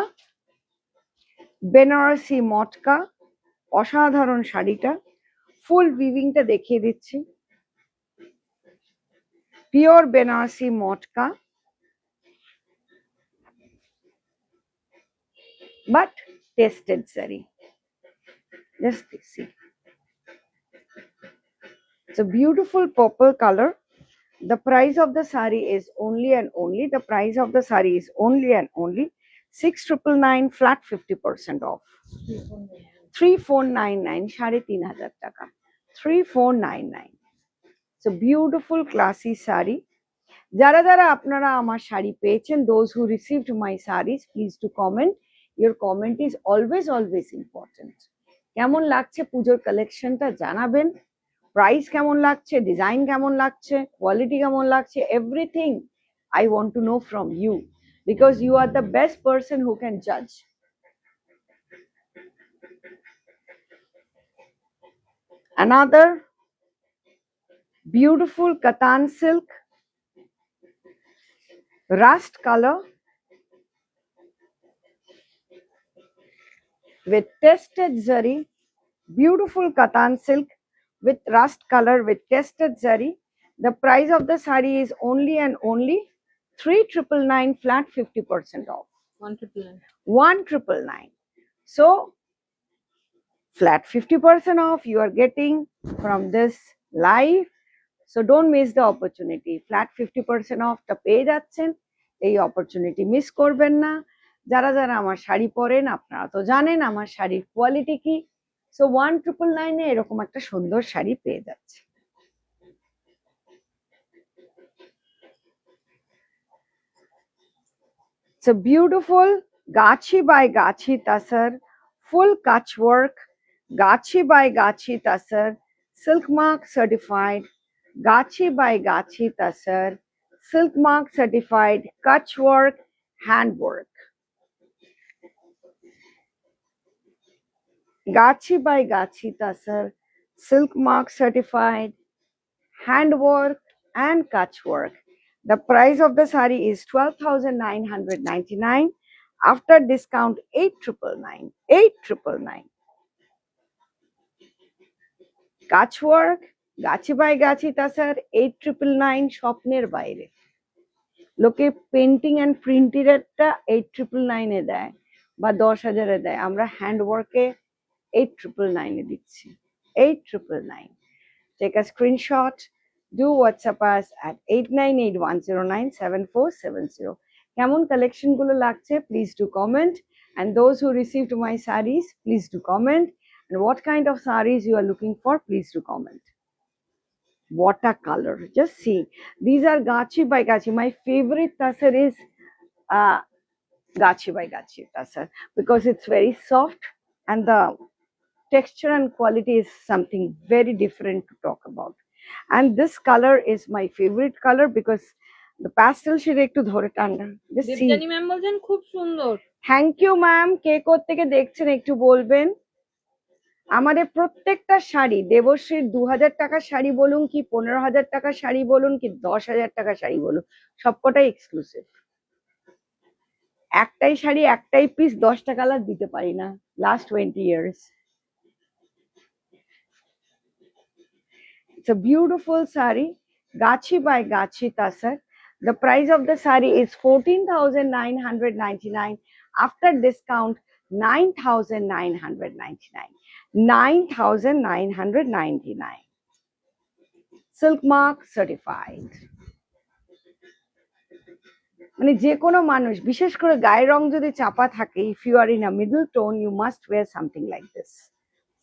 Benarasi motka, অসাধারণ শাড়িটা। ফুল উইভিংটা দেখিয়ে দিচ্ছি। Pure Banarasi matka, but tested saree. Just see. It's a beautiful purple color. The price of the saree is only and only 6,999, flat 50% off. 3,499, 3,500 টাকা, 3,499. It's a beautiful classy saree. যারা যারা আপনারা আমার শাড়ি পেয়েছেন, those who received my sarees, please to comment. Your comment is always important. কেমন লাগছে পুজোর কালেকশনটা জানাবেন, প্রাইস কেমন লাগছে, ডিজাইন কেমন লাগছে, কোয়ালিটি কেমন লাগছে, everything I want to know from you, because you are the best person who can judge. Another beautiful katan silk, rust color with tested zari. Beautiful katan silk with rust color with tested zari. The price of the saree is only and only 3,999, flat 50% off. 199 1999. So flat 50% off you are getting from this live. So don't miss the opportunity. Flat 50% off টা পেয়ে যাচ্ছেন, এই opportunity miss করবেন না। যারা যারা আমার শাড়ি পরেন আপনারা তো জানেন আমার শাড়ির কোয়ালিটি কি। সো 1999 এ এরকম একটা সুন্দর শাড়ি পেয়ে যাচ্ছে। It's a beautiful Gachi by Gachi Tasar, full Kutch work, Gachi by Gachi Tasar, silk mark certified, Gachi by Gachi Tasar, silk mark certified, Kutch work, handwork. Gachi by Gachi Tasar, silk mark certified, handwork and Kutch work. The price of the sari is 12,999. After discount 8,999. 8,999. Kutch work, Gachi by Gachi Tasar 8,999 স্বপ্নের বাইরে। লোকে painting and প্রিন্টেডটা 8,999 এ দেয় বা 10,000 এ দেয়, আমরা hand ওয়ার্কে 8,999 এ দিচ্ছি। 8,999. Take a screenshot. Do WhatsApp us at 8981097470. কেমন collection গুলো লাগছে please do comment, and those who received my sarees please do comment, and what kind of sarees you are looking for please do comment. What a color, just see, these are Gachi by Gachi. My favorite tasar is Gachi by Gachi tasar because it's very soft and the texture and quality is something very different to talk about. And this color is my favorite color because the pastel shade ekটু ধরে টান্ডা। Just see. Debjani ma'am বলছেন খুব সুন্দর। Thank you ma'am. কে কোত্থেকে দেখছেন একটু বলবেন। আমাদের প্রত্যেকটা শাড়ি দেবশ্রীর 2,000 টাকার শাড়ি বলুন কি 15,000 টাকার শাড়ি বলুন কি 10,000 টাকার শাড়ি বলুন, সবকটাই এক্সক্লুসিভ। একটাই শাড়ি একটাই পিস 10টা কালার দিতে পারি না last 20 years. It's a beautiful sari, Gachi by Gachi Tasar. The price of the sari is 14,999. After discount, 9,999. 9,999. Silk mark certified. মানে যে কোনো মানুষ, বিশেষ করে গায়ের রং যদি চাপা থাকে, if you are in a middle tone, you must wear something like this.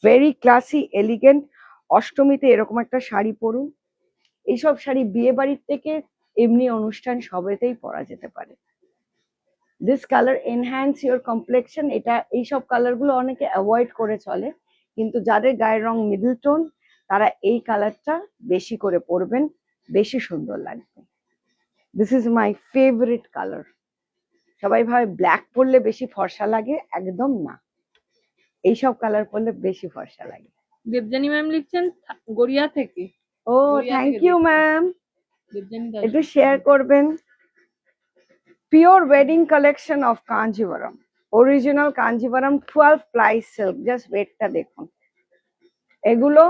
Very classy, elegant. অষ্টমীতে এরকম একটা শাড়ি পরুন। এইসব শাড়ি বিয়ে বাড়ির থেকে এমনি অনুষ্ঠান সবেতেই পরা যেতে পারে। This colour enhance your complexion. এটা এইসব কালার গুলো অনেকে অ্যাভয়েড করে চলে, কিন্তু যাদের গায়ের রং মিডল টোন তারা এই কালারটা বেশি করে পরবেন, বেশি সুন্দর লাগবে। This is my favourite colour. সবাই ভাবে ব্ল্যাক পরলে বেশি ফর্সা লাগে, একদম না, এইসব কালার পরলে বেশি ফর্সা লাগে। দেবজানী ম্যাম লিখছেন গড়িয়া থেকে। ও thank you ma'am, Debjani Das একটু শেয়ার করবেন। Pure wedding collection of Kanjivaram, original Kanjivaram 12 ply silk. Just ওয়েটটা দেখুন। এগুলো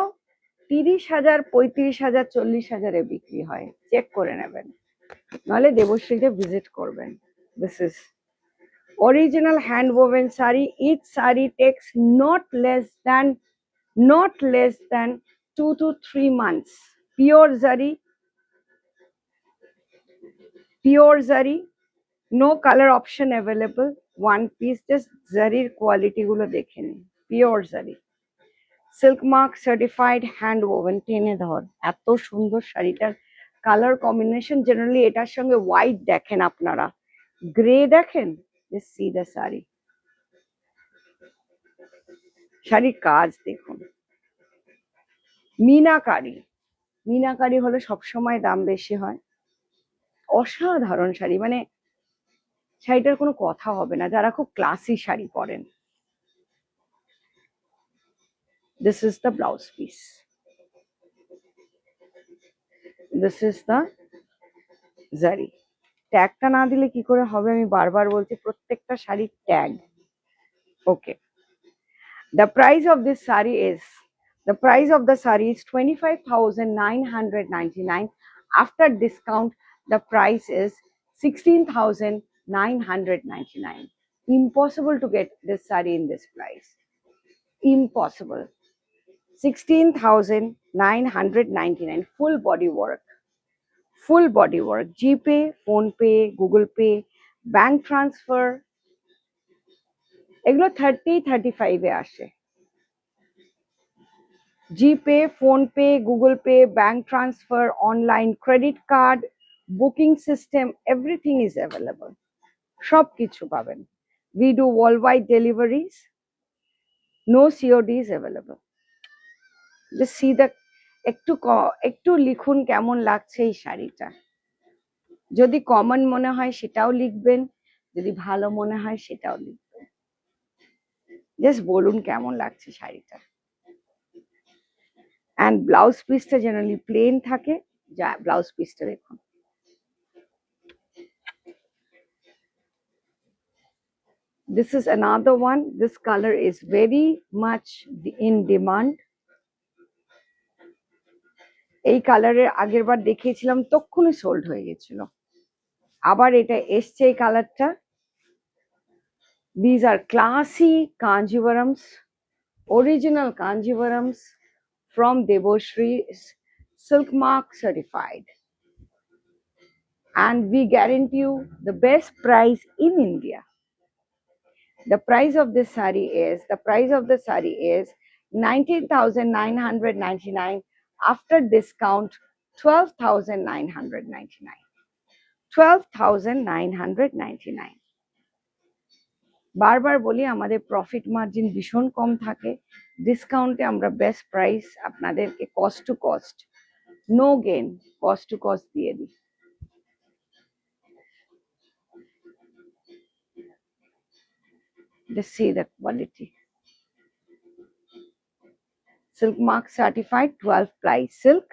30,000, 35,000, 40,000 এ বিক্রি হয়, চেক করে নেবেন, নাহলে দেবশ্রীতে ভিজিট করবেন। This is original hand woven sari. Each sari takes not less than 2 to 3 months. Pure zari, no color option available. One piece, just zari quality gulo dekhe নিন। Pure zari, silk mark certified, hand woven। টেনে ধর, এত সুন্দর শাড়িটার colour combination. Generally এটার সঙ্গে white দেখেন আপনারা, গ্রে দেখেন। Just see the sari. শাড়ির কাজ দেখুন, মিনাকারি হলে সবসময় দাম বেশি হয়। অসাধারণ শাড়ি, মানে শাড়িটার কোনো কথা হবে না যারা খুব ক্লাসি শাড়ি পরেন। This is the blouse piece. This is the zari. ট্যাগটা না দিলে কি করে হবে, আমি বারবার বলছি, প্রত্যেকটা শাড়ির tag. Okay, the price of this saree is 25,999. After discount the price is 16,999. Impossible to get this saree in this price. Impossible. 16,999 full body work. Full body work. GPay, PhonePe, Google Pay, bank transfer. এগুলো 30-35 এ আসে। GPay, PhonePe, Google Pay, bank transfer, online credit card, booking system, everything is available. সব কিছু পাবেন। We do worldwide deliveries. No COD is available. Just see the একটু লিখুন কেমন লাগছে এই শাড়িটা। যদি কমন মনে হয় সেটাও লিখবেন, যদি ভালো মনে হয় সেটাও লিখবেন। জাস্ট বলুন কেমন লাগছে শাড়িটা। অ্যান্ড ব্লাউজ পিসটা জেনারেলি প্লেন থাকে, যা ব্লাউজ পিসটা দেখুন। This is another one. This color is very much in demand. এই কালারের আগের বার দেখিয়েছিলাম তখনই সোল্ড হয়ে গেছিল, আবার এটা এসছে এই কালারটা। These are classy Kanjivarams, original Kanjivarams from Devoshri, silk mark certified, and we guarantee you the best price in India. The price of this saree is 19,999. After discount, 12,999. 12,999. বারবার বলি আমাদের প্রফিট মার্জিন ভীষণ কম থাকে, ডিসকাউন্টে আমরা বেস্ট প্রাইস আপনাদেরকে cost to cost, no gain, cost to cost দিয়ে দিই। Just see the quality. Silk mark certified 12 ply silk,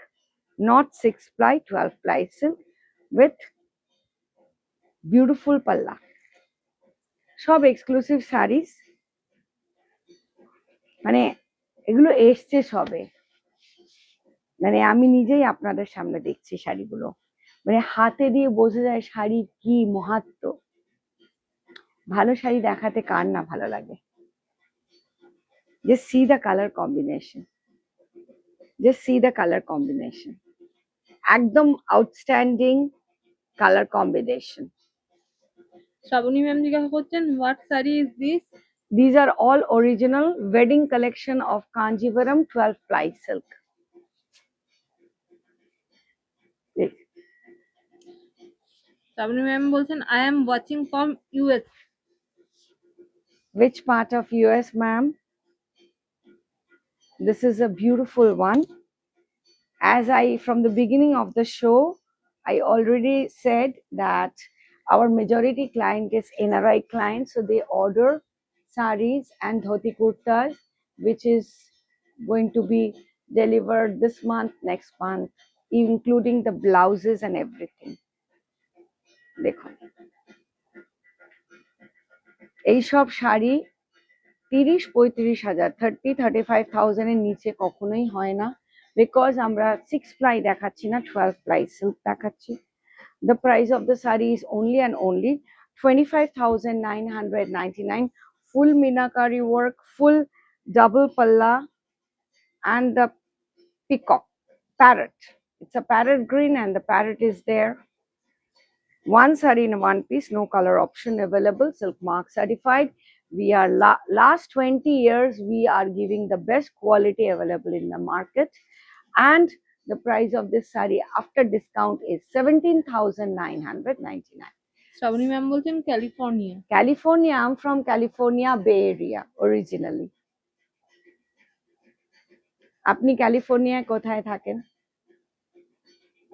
not 6 ply, 12 ply silk with beautiful palla. সব এক্সক্লুসিভ শাড়িস, মানে এগুলো এসছে সবে, মানে আমি নিজেই আপনাদের সামনে দেখছি শাড়িগুলো, মানে হাতে দিয়ে বোঝা যায় শাড়ির কি মাহাত্ম্য। ভালো শাড়ি দেখাতে কার না ভালো লাগে। Just see the color combination. Just see the color combination. একদম outstanding colour combination. Shrabani ma'am জিজ্ঞাসা করছেন what sari is this? These are all original wedding collection of Kanjivaram 12 ply silk. Shrabani ma'am বলছেন I am watching from US. Which part of US, ma'am? This is a beautiful one. As from the beginning of the show, I already said that our majority client is NRI clients, so they order saris and dhoti kurtas, which is going to be delivered this month, next month, including the blouses and everything. দেখুন এইসব শাড়ি 30-35 হাজার, 30-35,000 এর নিচে কখনোই হয় না, because আমরা 6 ply দেখাচ্ছি না, 12 ply silk দেখাচ্ছি। The price of the saree is only and only 25,999. Full Meenakari work, full double palla, and the peacock parrot. It's a parrot green, and the parrot is there. One saree in one piece, no color option available, silk mark certified. We are last 20 years we are giving the best quality available in the market, and the price of this saree after discount is 17,999. Shrabani ma'am বলছেন California. California, I'm from California Bay Area originally. আপনি ক্যালিফোর্নিয়ায় কোথায় থাকেন?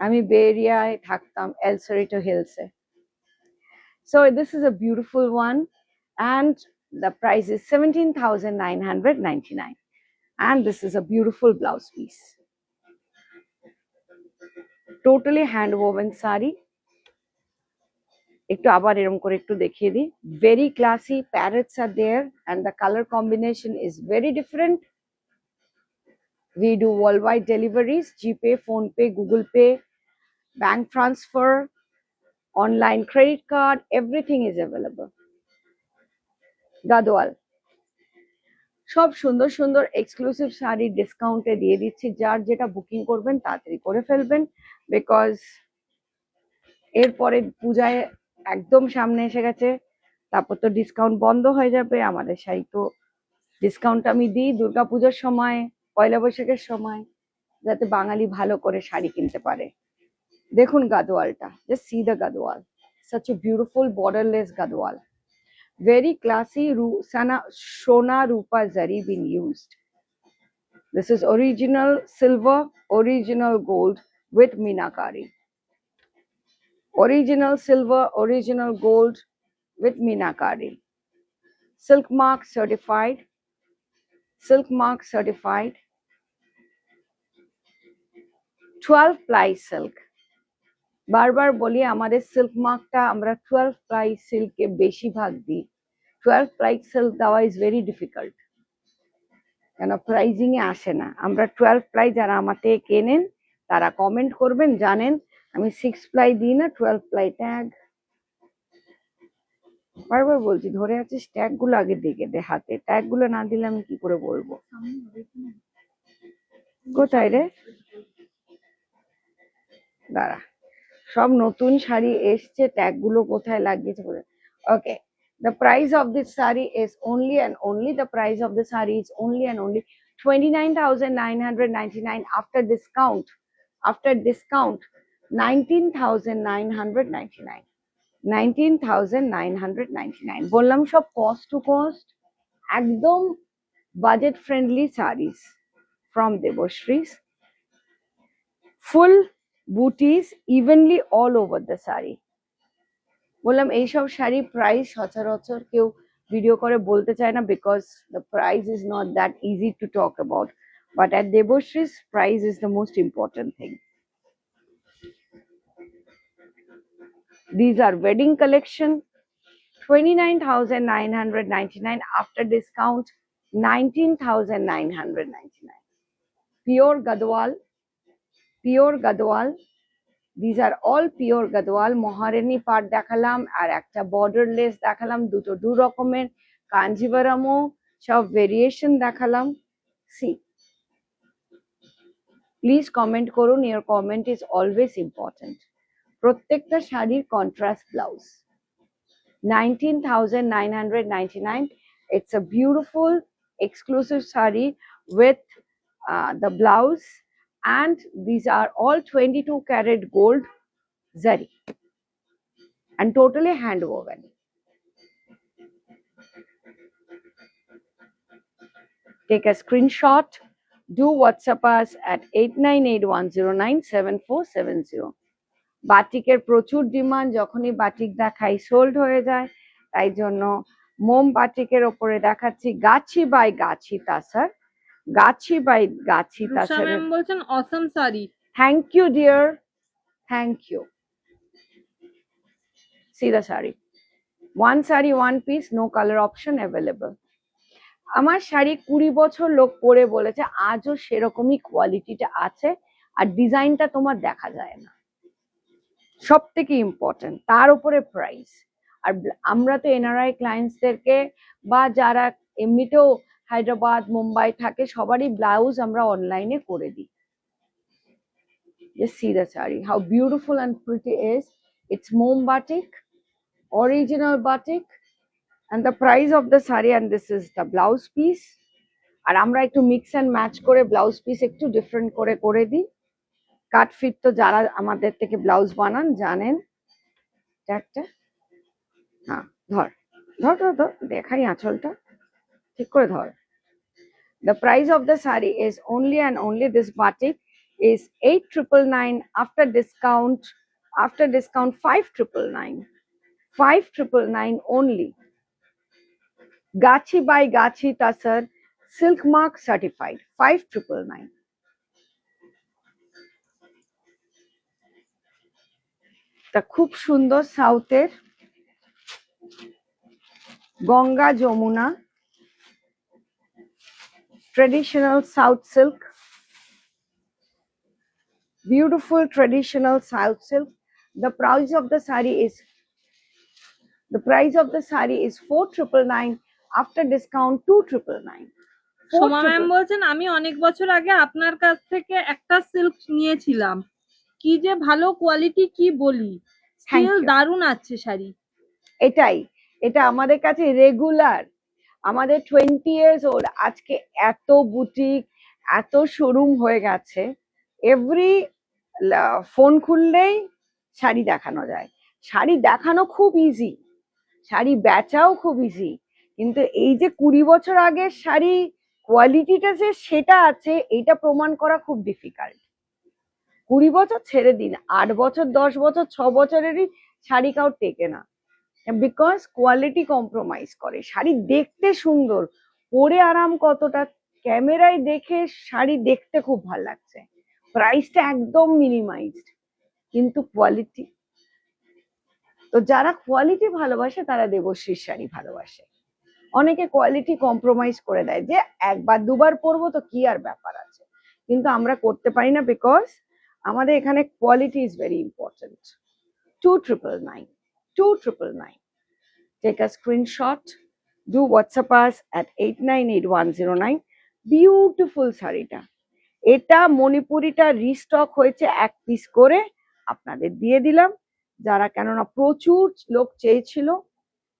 আমি বে এরিয়ায় থাকতাম, এল সরিটো হিলসে। So this is a beautiful one, and the price is 17,999, and this is a beautiful blouse piece, totally hand woven saree. একটু আবার এরকম করে একটু দেখিয়ে দিই। Very classy, parrots are there, and the color combination is very different. We do worldwide deliveries, GPay, PhonePe, Google Pay, bank transfer, online credit card, everything is available. Gadwal সব সুন্দর সুন্দর এক্সক্লুসিভ শাড়ি ডিসকাউন্টে দিয়ে দিচ্ছি, যার যেটা বুকিং করবেন তাড়াতাড়ি করে ফেলবেন, বিকজ এরপরে পূজায় একদম সামনে এসে গেছে, তারপর তো ডিসকাউন্ট বন্ধ হয়ে যাবে। আমাদের শাড়ি তো ডিসকাউন্ট আমি দিই দুর্গাপূজার সময়, পয়লা বৈশাখের সময়, যাতে বাঙালি ভালো করে শাড়ি কিনতে পারে। দেখুন গাদোয়ালটা, just see the Gadwal, such a beautiful borderless gadwal, very classy Shona Rupa zari been used. This is original silver, original gold with meenakari. Original silver, original gold with meenakari. Silk mark certified. Silk mark certified. 12 ply silk. বারবার বলি আমাদের silk মার্কটা আমরা 12 ply সিল্কে বেশিরভাগ দিই। 12 ply silk দেওয়া is very difficult, কেন pricing এ আসে না। আমরা 12 প্লাই, যারা আমার থেকে কেনেন তারা কমেন্ট করবেন, জানেন আমি 6 প্লাই দিই না, 12 প্লাই ট্যাগ। বারবার বলছি ধরে আছিস, ট্যাগ গুলো আগে দেখে দে হাতে, ট্যাগ গুলো না দিলে আমি কি করে বলবো। কোথায় রে, দাঁড়া, সব নতুন শাড়ি এসছে, ট্যাগ গুলো কোথায় লাগিয়েছে। ওকে, the price of this saree is only and only, the price of the saree is only and only 29,999 after discount. After discount 19,999, 19,999 বললাম সব কস্ট টু কস্ট, একদম budget friendly sarees from Debashrees, full booties evenly all over the saree. বললাম এইসব sari price সচরাচর কেউ video করে বলতে চায় না, because the price is not that easy to talk about, but at Debashree's price is the most important thing. These are wedding collection, 29,999 after discount, 19,999. Pure Gadwal, pure Gadwal. These are all pure Gadwal. মহারানী পাট দেখালাম আর একটা borderless দেখালাম, দুটো দু রকমের, কাঞ্জিভারামও সব variation দেখালাম। C, please comment করুন, your comment is always important. প্রত্যেকটা শাড়ির contrast blouse, 19,999. It's a beautiful exclusive saree with the blouse, and these are all 22 karat gold zari and totally hand woven. Take a screenshot, do WhatsApp us at 8981097470. বাটিকের প্রচুর demand, যখনই batik দেখাই sold হয়ে যায়, তাই জন্য মোম বাটিকের ওপরে দেখাচ্ছি গাছি by Gachhi তাসার, Gachhi by Gachhi tussar. Ma'am বলছেন Assam sari. Thank you dear, thank you. See the saree, one saree one piece, no color option available. আমার শাড়ি 20 বছর লোক পরে বলেছে আজও সেরকমই কোয়ালিটিটা আছে, আর ডিজাইনটা তোমার দেখা যায় না, সব থেকে ইম্পর্টেন্ট, তার উপরে প্রাইস। আর আমরা তো এনআরআই ক্লায়েন্টসদেরকে বা যারা এমনিতেও হায়দ্রাবাদ মুম্বাই থাকে সবারই ব্লাউজ আমরা অনলাইনে করে দিই। Just see the saree, how beautiful and pretty is. It's mom batik, original batik, and the price of the saree, and this is the blouse piece. আর আমরা একটু মিক্স অ্যান্ড ম্যাচ করে ব্লাউজ পিস একটু different করে করে দিই। কাট fit তো যারা আমাদের থেকে ব্লাউজ বানান জানেন। একটা হ্যাঁ, ধর ধর ধর ধর, দেখাই আঁচলটা ঠিক করে ধর। The price of the saree is only and only, this batik is 8,999 after discount. After discount 5,999, 5,999 only. Gachi by Gachi Tasar, silk mark certified, 5,999. তা খুব সুন্দর সাউথের Ganga Jamuna traditional South silk, beautiful traditional South silk. The price of the saree is 4,999 after discount 2,999. Soma ma'am বলছেন আমি অনেক বছর আগে আপনার কাছ থেকে একটা সিল্ক নিয়েছিলাম, কি যে ভালো কোয়ালিটি কি বলি, স্টিল you. দারুণ আছে শাড়ি। এটাই, এটা আমাদের কাছে রেগুলার, আমাদের 20 years old, আজকে এত বুটিক, এত শোরুম হয়ে গেছে, এভরি ফোন খুললেই শাড়ি দেখানো যায়। শাড়ি দেখানো খুব ইজি, শাড়ি বেচাও খুব ইজি, কিন্তু এই যে 20 বছর আগের শাড়ি কোয়ালিটিটা যে সেটা আছে, এটা প্রমাণ করা খুব ডিফিকাল্ট। 20 বছর ছেড়ে দিন, 8 বছর, 10 বছর, 6 বছরেরই শাড়ি কাউ টেকে না, বিকজ কোয়ালিটি কম্প্রোমাইজ করে। শাড়ি দেখতে সুন্দর, পরে আরাম কতটা, ক্যামেরায় দেখে শাড়ি দেখতে খুব ভালো লাগছে, প্রাইসটা একদম মিনিমাইজড, কিন্তু কোয়ালিটি, তো যারা কোয়ালিটি ভালোবাসে তারা দেবশ্রীর শাড়ি ভালোবাসে। অনেকে কোয়ালিটি কম্প্রোমাইজ করে দেয় যে একবার দুবার পরবো তো কি আর ব্যাপার আছে, কিন্তু আমরা করতে পারি না, বিকজ আমাদের এখানে quality is very important. 2,999, 2,999. Take a screenshot, do WhatsApp us at 898109. Beautiful শাড়িটা, এটা মণিপুরিটা রিস্টক হয়েছে 1 পিস করে, আপনাদের দিয়ে দিলাম, যারা কেননা প্রচুর লোক চেয়েছিল,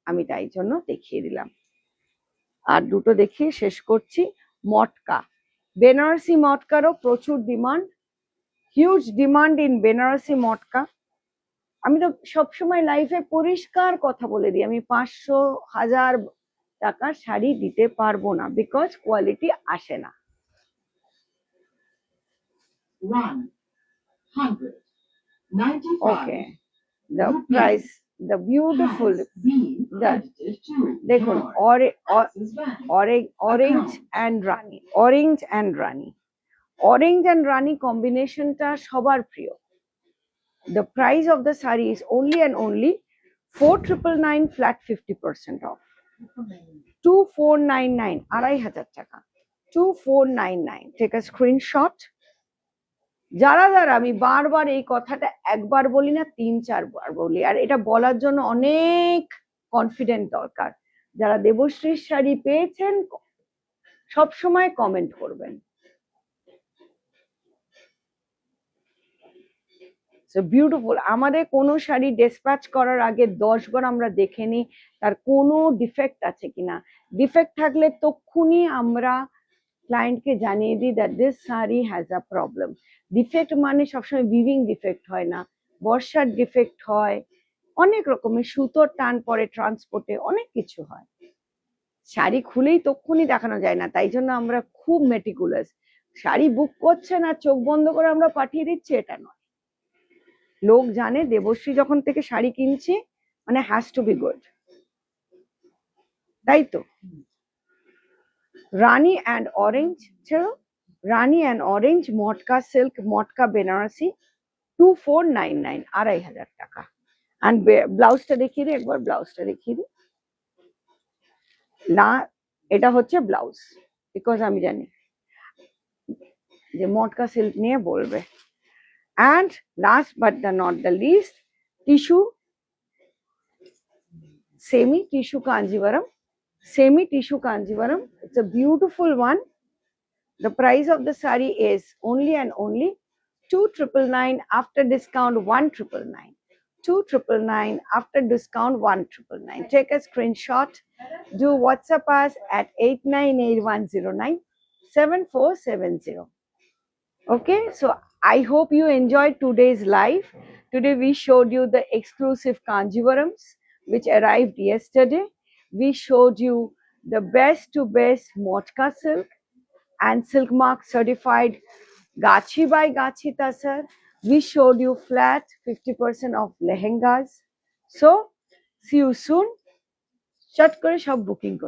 আমি তাই জন্য দেখিয়ে দিলাম। আর দুটো দেখিয়ে শেষ করছি। মটকা, বেনারসি মটকারও প্রচুর demand, huge demand in Banarasi matka. আমি তো সবসময় লাইফে পরিষ্কার কথা বলে দিই, আমি 500, 1000 টাকার শাড়ি দিতে পারবো না, বিকজ কোয়ালিটি আসে না। 195 okay, the price, the beautiful, has been That- credited to দেখুন, your Axis Bank orange and rani, orange and rani, orange and rani কম্বিনেশনটা সবার প্রিয়। The price of the saree is only and only 4,999 flat 50% off. 2,499, 2,500 টাকা, 2,499. Take a screenshot. যারা যারা, আমি বারবার এই কথাটা একবার বলি না, 3-4 বার বলি, আর এটা বলার জন্য অনেক কনফিডেন্ট দরকার। যারা দেবশ্রীর শাড়ি পেয়েছেন সব সময় কমেন্ট করবেন। সো বিউটিফুল, আমাদের কোনো শাড়ি ডিসপ্যাচ করার আগে 10 বার আমরা দেখে নিই তার কোনো ডিফেক্ট আছে কিনা। ডিফেক্ট থাকলে তক্ষুনি আমরা ক্লায়েন্টকে জানিয়ে দিই that this sari has a problem. Defect মানে সবসময় উইভিং ডিফেক্ট হয় না, বর্ষার ডিফেক্ট হয়, অনেক রকমের, সুতোর টান পড়ে ট্রান্সপোর্টে, অনেক কিছু হয়। শাড়ি খুলেই তক্ষুনি দেখানো যায় না, তাই জন্য আমরা খুব মেটিকুলাস। শাড়ি বুক করছেন আর চোখ বন্ধ করে আমরা পাঠিয়ে দিচ্ছি, এটা নয়। লোক জানে দেবশ্রী যখন থেকে শাড়ি কিনছি মানে হ্যাজ টু বি গুড, তাই তো। রানী অ্যান্ড অরেঞ্জ, চলো, রানী অ্যান্ড অরেঞ্জ মটকা সিল্ক, মটকা বেনারসি, 2,499, 2,500 টাকা। অ্যান্ড ব্লাউজটা দেখিয়ে দিই একবার, ব্লাউজটা দেখিয়ে দিই না, এটা হচ্ছে ব্লাউজ, বিকজ আমি জানি যে মটকা সিল্ক নিয়ে বলবে। And last but not the least, tissue, semi tissue Kanjivaram, semi tissue Kanjivaram. It's a beautiful one. The price of the saree is only and only 2,999, after discount 1,999. 2,999, after discount 1,999. Take a screenshot. Do WhatsApp us at 898109 7470. Okay, so I hope you enjoyed today's live. Today we showed you the exclusive Kanjivarams which arrived yesterday. We showed you the best to best Motka silk and Silk Mark certified Gachi by Gachi Tasar. We showed you flat 50% of lehengas. So see you soon. চট করে সব booking করে